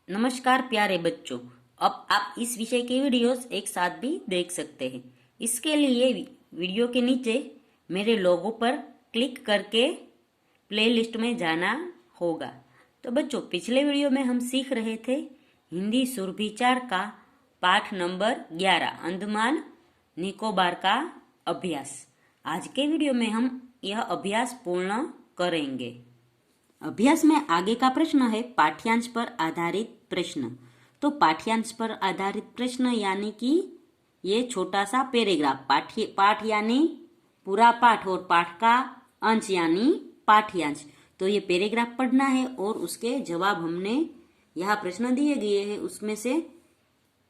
नमस्कार प्यारे बच्चों। अब आप इस विषय के वीडियोस एक साथ भी देख सकते हैं। इसके लिए वीडियो के नीचे मेरे लोगो पर क्लिक करके प्लेलिस्ट में जाना होगा। तो बच्चों, पिछले वीडियो में हम सीख रहे थे हिंदी सुरभिचार का पाठ नंबर 11 अंडमान निकोबार का अभ्यास। आज के वीडियो में हम यह अभ्यास पूर्ण करेंगे। अभ्यास में आगे का प्रश्न है पाठ्यांश पर आधारित प्रश्न। तो पाठ्यांश पर आधारित प्रश्न यानी कि ये छोटा सा पैराग्राफ, पाठ यानी पूरा पाठ और पाठ का अंश यानी पाठ्यांश। तो ये पैराग्राफ पढ़ना है और उसके जवाब हमने यहाँ प्रश्न दिए गए हैं उसमें से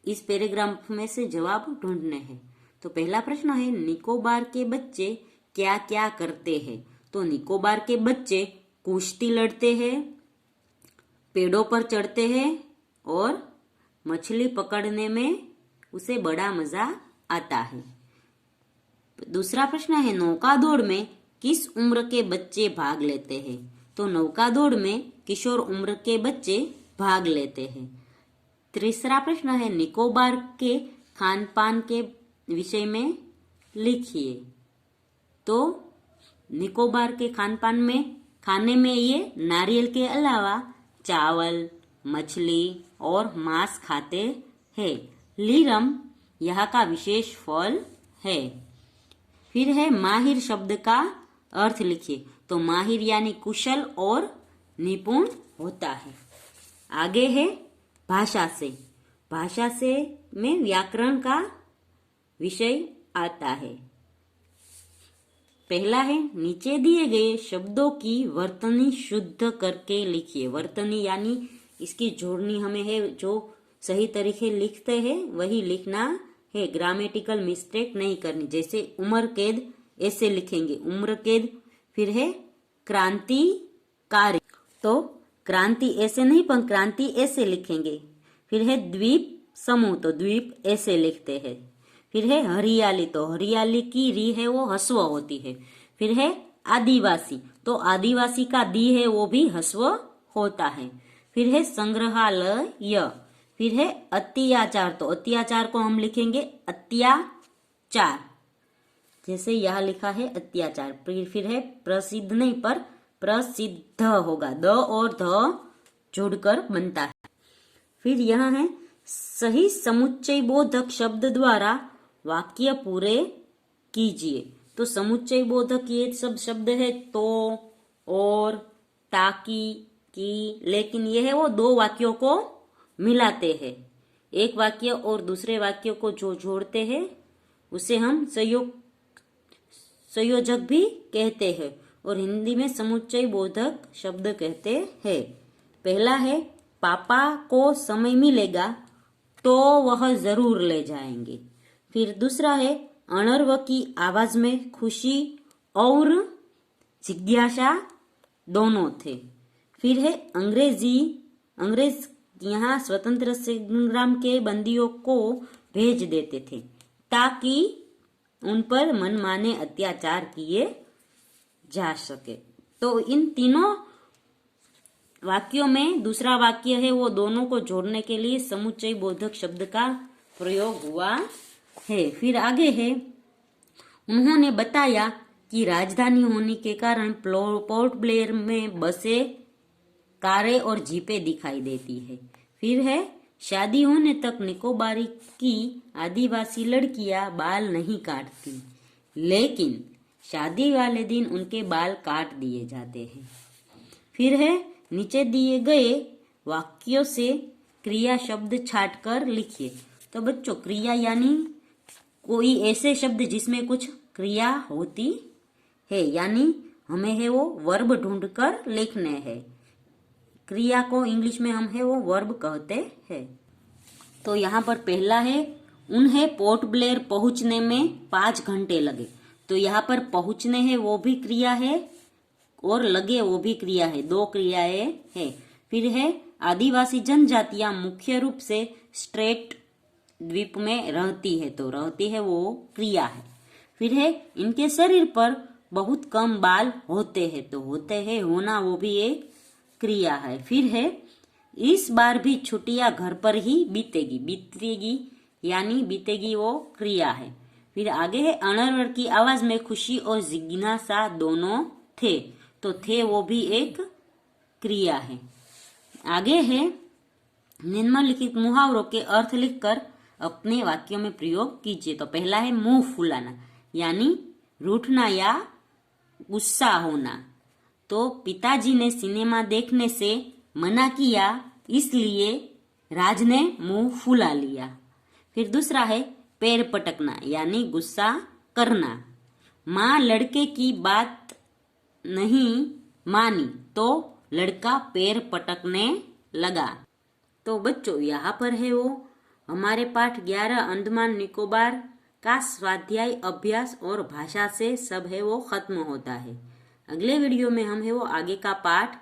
इस पैराग्राफ में से जवाब ढूंढने हैं। तो पहला प्रश्न है निकोबार के बच्चे क्या क्या करते हैं। तो निकोबार के बच्चे कुश्ती लड़ते हैं, पेड़ों पर चढ़ते हैं और मछली पकड़ने में उसे बड़ा मजा आता है। दूसरा प्रश्न है नौका दौड़ में किस उम्र के बच्चे भाग लेते हैं। तो नौका दौड़ में किशोर उम्र के बच्चे भाग लेते हैं। तीसरा प्रश्न है निकोबार के खान पान के विषय में लिखिए। तो निकोबार के खान पान में खाने में ये नारियल के अलावा चावल, मछली और मांस खाते हैं। लीरम यहाँ का विशेष फल है। फिर है माहिर शब्द का अर्थ लिखिए। तो माहिर यानी कुशल और निपुण होता है। आगे है भाषा से। भाषा से में व्याकरण का विषय आता है। पहला है नीचे दिए गए शब्दों की वर्तनी शुद्ध करके लिखिए। वर्तनी यानी इसकी जोड़नी हमें है, जो सही तरीके लिखते हैं वही लिखना है, ग्रामेटिकल मिस्टेक नहीं करनी। जैसे उम्र कैद ऐसे लिखेंगे उम्र कैद। फिर है क्रांतिकारी, तो क्रांति ऐसे नहीं पर क्रांति ऐसे लिखेंगे। फिर है द्वीप समूह, तो द्वीप ऐसे लिखते हैं। फिर है हरियाली, तो हरियाली की री है वो हस्व होती है। फिर है आदिवासी, तो आदिवासी का दी है वो भी हस्व होता है। फिर है संग्रहालय। फिर है अत्याचार, तो अत्याचार को हम लिखेंगे अत्याचार, जैसे यह लिखा है अत्याचार। फिर है प्रसिद्ध नहीं पर प्रसिद्ध होगा, द और ध जुड़कर बनता है। फिर यह है सही समुच्चय बोधक शब्द द्वारा वाक्य पूरे कीजिए। तो समुच्चय बोधक ये सब शब्द है तो, और, ताकि, की, लेकिन ये है वो दो वाक्यों को मिलाते हैं। एक वाक्य और दूसरे वाक्य को जो जोड़ते हैं उसे हम संयोजक भी कहते हैं और हिंदी में समुच्चय बोधक शब्द कहते हैं। पहला है पापा को समय मिलेगा तो वह जरूर ले जाएंगे। फिर दूसरा है अनर्व की आवाज में खुशी और जिज्ञासा दोनों थे। फिर है अंग्रेज यहाँ स्वतंत्र संग्राम के बंदियों को भेज देते थे ताकि उन पर मनमाने अत्याचार किए जा सके। तो इन तीनों वाक्यों में दूसरा वाक्य है वो दोनों को जोड़ने के लिए समुच्चय बोधक शब्द का प्रयोग हुआ है। फिर आगे है उन्होंने बताया कि राजधानी होने के कारण पोर्ट ब्लेयर में बसें, कारें और जीपें दिखाई देती है। फिर है शादी होने तक निकोबारी की आदिवासी लड़कियां बाल नहीं काटती, लेकिन शादी वाले दिन उनके बाल काट दिए जाते हैं। फिर है नीचे दिए गए वाक्यों से क्रिया शब्द छांटकर लिखिए। तो बच्चों, क्रिया यानी कोई ऐसे शब्द जिसमें कुछ क्रिया होती है, यानी हमें है वो वर्ब ढूंढकर लिखने हैं। क्रिया को इंग्लिश में हम है वो वर्ब कहते हैं। तो यहाँ पर पहला है उन्हें पोर्ट ब्लेयर पहुंचने में 5 घंटे लगे। तो यहाँ पर पहुंचने है वो भी क्रिया है और लगे वो भी क्रिया है, दो क्रियाएं है। फिर है आदिवासी जनजातियां मुख्य रूप से स्ट्रेट द्वीप में रहती है, तो रहती है वो क्रिया है। फिर है इनके शरीर पर बहुत कम बाल होते हैं, तो होते हैं होना वो भी एक क्रिया है। फिर है इस बार भी छुट्टियां घर पर ही बीतेगी। बीतेगी यानी बीतेगी वो क्रिया है। फिर आगे है अनर्वर की आवाज में खुशी और जिज्ञासा दोनों थे। तो थे वो भी एक क्रिया है। आगे है निम्नलिखित मुहावरों के अर्थ लिखकर अपने वाक्यों में प्रयोग कीजिए। तो पहला है मुंह फुलाना यानी रूठना या गुस्सा होना। तो पिताजी ने सिनेमा देखने से मना किया इसलिए राज ने मुंह फुला लिया। फिर दूसरा है पैर पटकना यानी गुस्सा करना। माँ लड़के की बात नहीं मानी तो लड़का पैर पटकने लगा। तो बच्चों यहाँ पर है वो हमारे पाठ 11 अंडमान निकोबार का स्वाध्याय अभ्यास और भाषा से सब है वो खत्म होता है। अगले वीडियो में हम है वो आगे का पाठ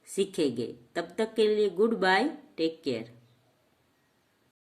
सीखेंगे। तब तक के लिए गुड बाय, टेक केयर।